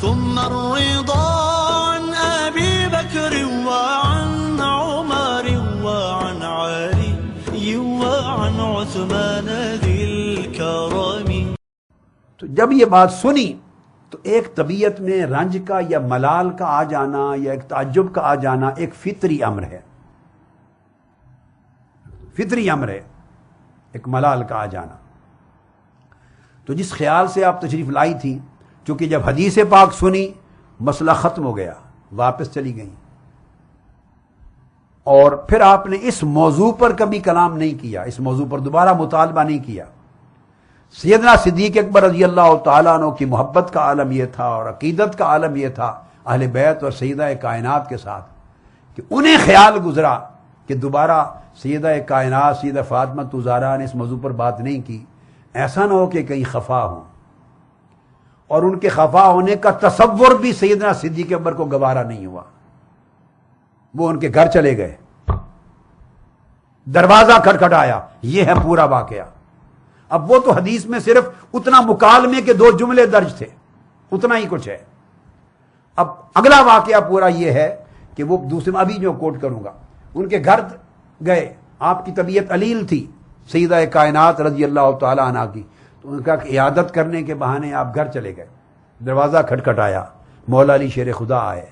ثم الرضا عن أبي بكر وعن عمر وعن علي وعن عثمان ذي الكرم. تو جب یہ بات سنی تو ایک طبیعت میں رنج کا یا ملال کا آ جانا یا ایک تعجب کا آ جانا ایک فطری امر ہے، فطری امر ہے ایک ملال کا آ جانا. تو جس خیال سے آپ تشریف لائی تھی، چونکہ جب حدیث پاک سنی مسئلہ ختم ہو گیا، واپس چلی گئیں، اور پھر آپ نے اس موضوع پر کبھی کلام نہیں کیا، اس موضوع پر دوبارہ مطالبہ نہیں کیا. سیدنا صدیق اکبر رضی اللہ تعالیٰ عنہ کی محبت کا عالم یہ تھا اور عقیدت کا عالم یہ تھا اہل بیت اور سیدہ کائنات کے ساتھ کہ انہیں خیال گزرا کہ دوبارہ سیدہ کائنات سیدہ فاطمہ الزہرا نے اس موضوع پر بات نہیں کی، ایسا نہ ہو کہ کہیں خفا ہوں. اور ان کے خفا ہونے کا تصور بھی سیدنا صدیق اکبر کو گوارا نہیں ہوا. وہ ان کے گھر چلے گئے، دروازہ کھٹکھٹایا. یہ ہے پورا واقعہ. اب وہ تو حدیث میں صرف اتنا مکالمے کے 2 جملے درج تھے، اتنا ہی کچھ ہے. اب اگلا واقعہ پورا یہ ہے کہ وہ دوسرے ابھی جو کوٹ کروں گا، ان کے گھر گئے. آپ کی طبیعت علیل تھی سیدہ کائنات رضی اللہ تعالی عنہ کی، تو ان کا عیادت کرنے کے بہانے آپ گھر چلے گئے. دروازہ کھٹکھٹایا، مولا علی شیر خدا آئے،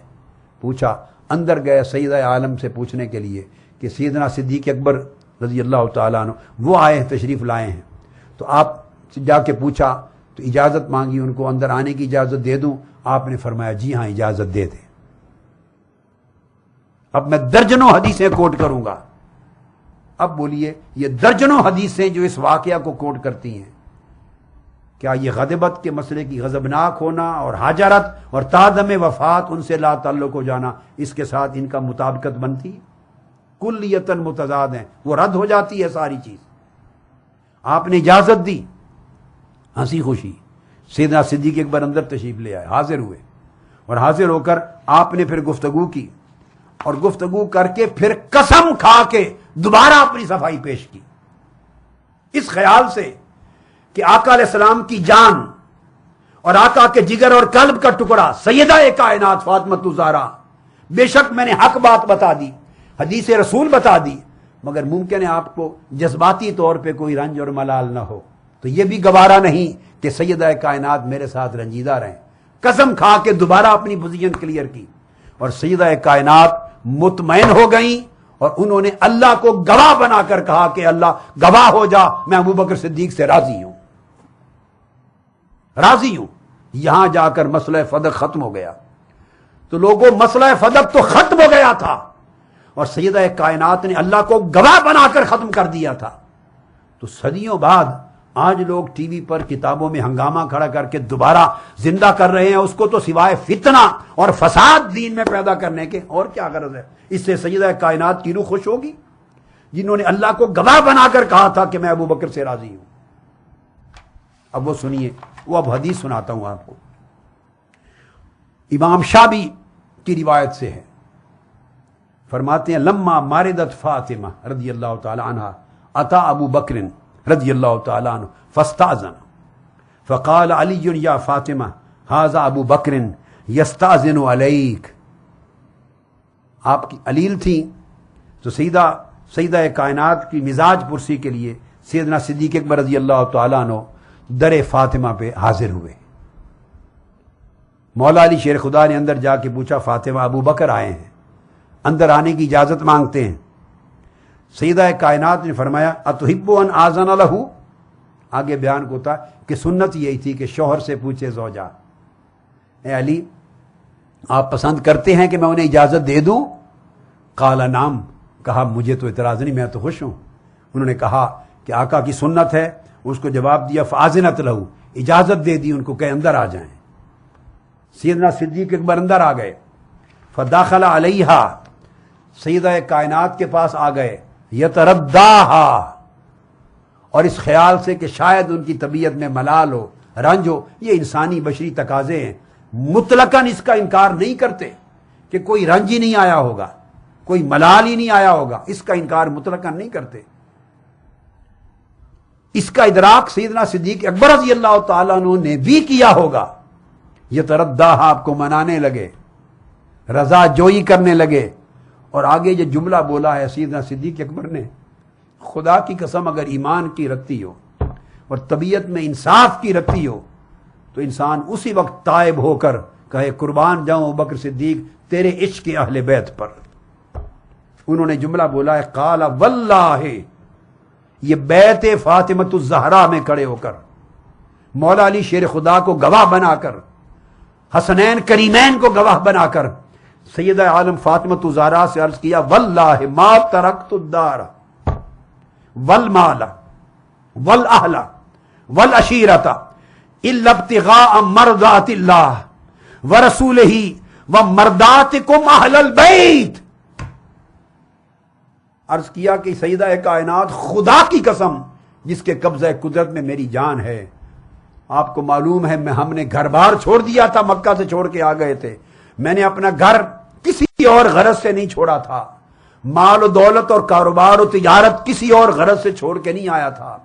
پوچھا. اندر گئے سیدہ عالم سے پوچھنے کے لیے کہ سیدنا صدیق اکبر رضی اللہ تعالیٰ عنہ وہ آئے ہیں، تشریف لائے ہیں. تو آپ جا کے پوچھا تو اجازت مانگی، ان کو اندر آنے کی اجازت دے دوں؟ آپ نے فرمایا جی ہاں اجازت دے دیں. اب میں درجنوں حدیثیں کوٹ کروں گا. اب بولیے، یہ درجنوں حدیثیں جو اس واقعہ کو کوٹ کرتی ہیں، کیا یہ غضبت کے مسئلے کی غضبناک ہونا اور حاجرت اور تادم وفات ان سے لا تعلق ہو جانا، اس کے ساتھ ان کا مطابقت بنتی؟ کلیتاً متضاد ہیں، وہ رد ہو جاتی ہے ساری چیز. آپ نے اجازت دی، ہنسی خوشی سیدنا صدیق اکبر اندر تشریف لے آئے، حاضر ہوئے، اور حاضر ہو کر آپ نے پھر گفتگو کی، اور گفتگو کر کے پھر قسم کھا کے دوبارہ اپنی صفائی پیش کی، اس خیال سے کہ آقا علیہ السلام کی جان اور آقا کے جگر اور قلب کا ٹکڑا سیدہ کائنات فاطمہ الزہرا، بے شک میں نے حق بات بتا دی، حدیث رسول بتا دی، مگر ممکن ہے آپ کو جذباتی طور پہ کوئی رنج اور ملال نہ ہو، تو یہ بھی گوارا نہیں کہ سیدہ کائنات میرے ساتھ رنجیدہ رہیں. قسم کھا کے دوبارہ اپنی پوزیشن کلیئر کی، اور سیدہ کائنات مطمئن ہو گئیں، اور انہوں نے اللہ کو گواہ بنا کر کہا کہ اللہ گواہ ہو جا، میں ابوبکر صدیق سے راضی ہوں، راضی ہوں. یہاں جا کر مسئلہ فدق ختم ہو گیا. تو لوگوں، مسئلہ فدق تو ختم ہو گیا تھا اور سیدہ کائنات نے اللہ کو گواہ بنا کر ختم کر دیا تھا. تو صدیوں بعد آج لوگ ٹی وی پر کتابوں میں ہنگامہ کھڑا کر کے دوبارہ زندہ کر رہے ہیں اس کو، تو سوائے فتنہ اور فساد دین میں پیدا کرنے کے اور کیا غرض ہے؟ اس سے سیدہ کائنات کی روح خوش ہوگی جنہوں نے اللہ کو گواہ بنا کر کہا تھا کہ میں ابو بکر سے راضی ہوں. اب وہ سنیے، وہ اب حدیث سناتا ہوں آپ کو. امام شابی کی روایت سے ہے، فرماتے ہیں لما ماردت فاطمہ رضی اللہ تعالی عنہ اتا ابو بکر رضی اللہ تعالی عنہ فاستاذن فقال علی یا فاطمہ ھذا ابو بکر یستاذن علیک. آپ کی علیل تھیں تو سیدہ کائنات کی مزاج پرسی کے لیے سیدنا صدیق اکبر رضی اللہ تعالی عنہ در فاطمہ پہ حاضر ہوئے. مولا علی شیر خدا نے اندر جا کے پوچھا فاطمہ ابو بکر آئے ہیں، اندر آنے کی اجازت مانگتے ہیں. سیدہ کائنات نے فرمایا اتحب ان آذن لہ. آگے بیان کو تھا کہ سنت یہی تھی کہ شوہر سے پوچھے زوجہ، اے علی آپ پسند کرتے ہیں کہ میں انہیں اجازت دے دوں؟ قال نعم. کہا مجھے تو اعتراض نہیں، میں تو خوش ہوں. انہوں نے کہا کہ آقا کی سنت ہے. اس کو جواب دیا فاذنت لہ، اجازت دے دی ان کو کہ اندر آ جائیں. سیدنا صدیق اکبر اندر آ گئے. فداخل علیہا، سیدہ کائنات کے پاس آ گئے. یترداہا، اور اس خیال سے کہ شاید ان کی طبیعت میں ملال ہو، رنج ہو. یہ انسانی بشری تقاضے ہیں، مطلقاً اس کا انکار نہیں کرتے کہ کوئی رنج ہی نہیں آیا ہوگا، کوئی ملال ہی نہیں آیا ہوگا، اس کا انکار مطلقاً نہیں کرتے. اس کا ادراک سیدنا صدیق اکبر رضی اللہ تعالیٰ عنہ نے بھی کیا ہوگا یہ تردہ آپ کو منانے لگے، رضا جوئی کرنے لگے. اور آگے یہ جملہ بولا ہے سیدنا صدیق اکبر نے، خدا کی قسم اگر ایمان کی رتی ہو اور طبیعت میں انصاف کی رتی ہو تو انسان اسی وقت تائب ہو کر کہے قربان جاؤں بکر صدیق تیرے عشق اہل بیت پر. انہوں نے جملہ بولا ہے قال واللہ، یہ بیت فاطمۃ الزہرا میں کھڑے ہو کر، مولا علی شیر خدا کو گواہ بنا کر، حسنین کریمین کو گواہ بنا کر سیدہ عالم فاطمۃ الزہرا سے عرض کیا واللہ ما ترکت الدار والمال والاہل والعشیرۃ الا ابتغاء مرضات اللہ ورسولہ ومرضاتکم اہل البیت. عرض کیا کہ سیدہ کائنات خدا کی قسم جس کے قبضہ قدرت میں میری جان ہے، آپ کو معلوم ہے ہم نے گھر بار چھوڑ دیا تھا، مکہ سے چھوڑ کے آ گئے تھے. میں نے اپنا گھر کسی اور غرض سے نہیں چھوڑا تھا، مال و دولت اور کاروبار و تجارت کسی اور غرض سے چھوڑ کے نہیں آیا تھا،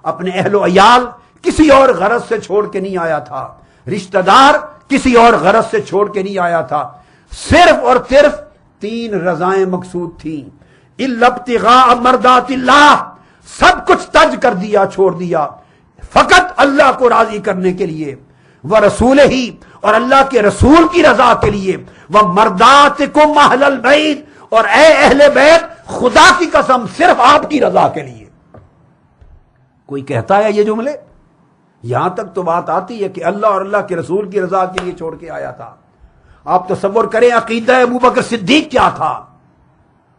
اپنے اہل و عیال کسی اور غرض سے چھوڑ کے نہیں آیا تھا، رشتہ دار کسی اور غرض سے چھوڑ کے نہیں آیا تھا. صرف اور صرف 3 رضائیں مقصود تھیں، الا ابتغاء مرضات اللہ، سب کچھ تج کر دیا، چھوڑ دیا، فقط اللہ کو راضی کرنے کے لیے، ورسولہ، اور اللہ کے رسول کی رضا کے لیے، ومرضاتکم اہل البیت، اور اے اہل بیت خدا کی قسم صرف آپ کی رضا کے لیے. کوئی کہتا ہے یہ جملے؟ یہاں تک تو بات آتی ہے کہ اللہ اور اللہ کے رسول کی رضا کے لیے چھوڑ کے آیا تھا. آپ تصور کریں عقیدہ ابوبکر صدیق کیا تھا،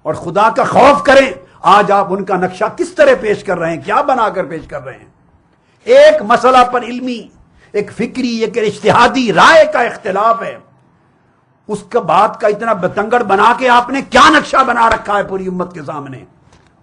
اور خدا کا خوف کریں آج آپ ان کا نقشہ کس طرح پیش کر رہے ہیں، کیا بنا کر پیش کر رہے ہیں. ایک مسئلہ پر علمی، ایک فکری، ایک اجتہادی رائے کا اختلاف ہے، اس کا بات کا اتنا بتنگڑ بنا کے آپ نے کیا نقشہ بنا رکھا ہے پوری امت کے سامنے.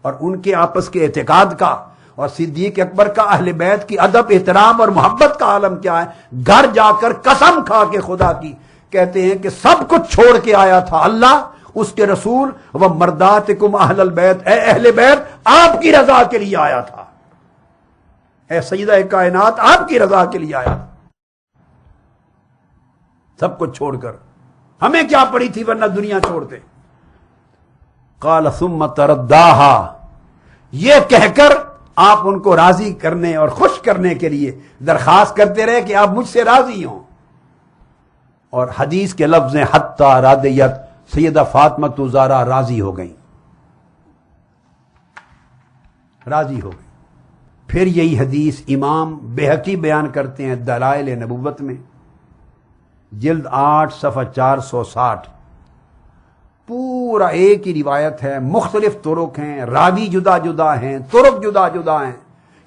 اور ان کے آپس کے اعتقاد کا اور صدیق اکبر کا اہل بیت کی ادب، احترام اور محبت کا عالم کیا ہے. گھر جا کر قسم کھا کے خدا کی کہتے ہیں کہ سب کچھ چھوڑ کے آیا تھا اللہ، اس کے رسول، وہ مرداتکم اہل البیت، اے اہل بیت آپ کی رضا کے لیے آیا تھا، اے سیدہ کائنات آپ کی رضا کے لیے آیا تھا. سب کچھ چھوڑ کر ہمیں کیا پڑی تھی ورنہ دنیا چھوڑتے. قال ثم ترداہا، یہ کہہ کر آپ ان کو راضی کرنے اور خوش کرنے کے لیے درخواست کرتے رہے کہ آپ مجھ سے راضی ہوں. اور حدیث کے لفظ ہیں حتی رادیت، سیدہ فاطمۃ الزہرا راضی ہو گئیں، راضی ہو گئی. پھر یہی حدیث امام بہقی بیان کرتے ہیں دلائل نبوت میں، جلد 8 صفحہ 460. پورا ایک ہی روایت ہے، مختلف طرق ہیں، راوی جدا جدا ہیں، طرق جدا جدا ہیں.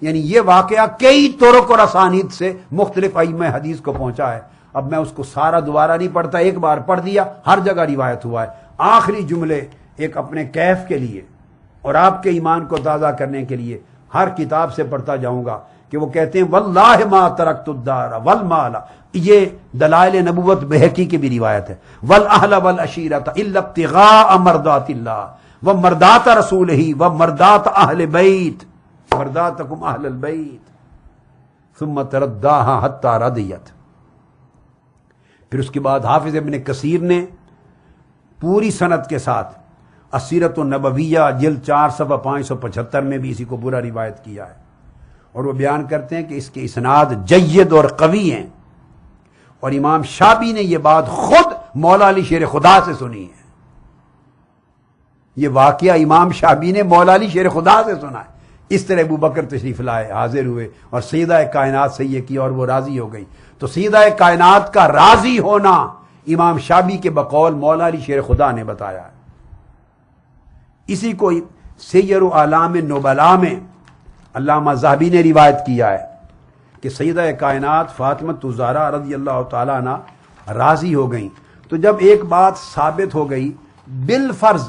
یعنی یہ واقعہ کئی طرق اور اسانید سے مختلف ائمہ حدیث کو پہنچا ہے. اب میں اس کو سارا دوبارہ نہیں پڑھتا، ایک بار پڑھ دیا، ہر جگہ روایت ہوا ہے. آخری جملے ایک اپنے کیف کے لیے اور آپ کے ایمان کو تازہ کرنے کے لیے ہر کتاب سے پڑھتا جاؤں گا کہ وہ کہتے ہیں واللہ ما ترکت الدار والمال. یہ دلائل نبوت بہقی کی بھی روایت ہے. والاہل والعشیرۃ الا ابتغاء مرضات اللہ ومرضات رسولہ ومرضات اہل بیت مرضاتکم اہل البیت ثم ترداہا حتی رضیت. پھر اس کے بعد حافظ ابن کثیر نے پوری سند کے ساتھ السیرۃ النبویہ جلد 4 صفحہ 575 میں بھی اسی کو پورا روایت کیا ہے. اور وہ بیان کرتے ہیں کہ اس کے اسناد جید اور قوی ہیں. اور امام شابی نے یہ بات خود مولا علی شیر خدا سے سنی ہے. یہ واقعہ امام شابی نے مولا علی شیر خدا سے سنا ہے. اس طرح ابو بکر تشریف لائے، حاضر ہوئے اور سیدہ کائنات سے یہ کیا اور وہ راضی ہو گئی. تو سیدہ کائنات کا راضی ہونا امام شابی کے بقول مولا علی شیر خدا نے بتایا ہے. اسی کو سیر اعلام نبلاء میں علامہ ذہبی نے روایت کیا ہے کہ سیدہ کائنات فاطمۃ الزہرا رضی اللہ تعالیٰ عنہ راضی ہو گئیں. تو جب ایک بات ثابت ہو گئی بالفرض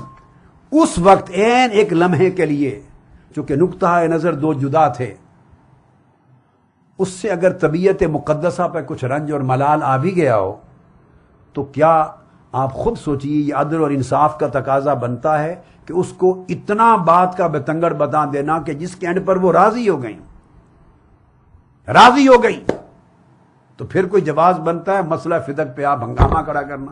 اس وقت عین ایک لمحے کے لیے، چونکہ نقطہ نظر دو جدا تھے، اس سے اگر طبیعت مقدسہ پہ کچھ رنج اور ملال آ بھی گیا ہو تو کیا آپ خود سوچئے یہ عدل اور انصاف کا تقاضا بنتا ہے کہ اس کو اتنا بات کا بتنگڑ بتا دینا کہ جس کے اینڈ پر وہ راضی ہو گئیں، راضی ہو گئی. تو پھر کوئی جواز بنتا ہے مسئلہ فدق پہ آپ ہنگامہ کھڑا کرنا؟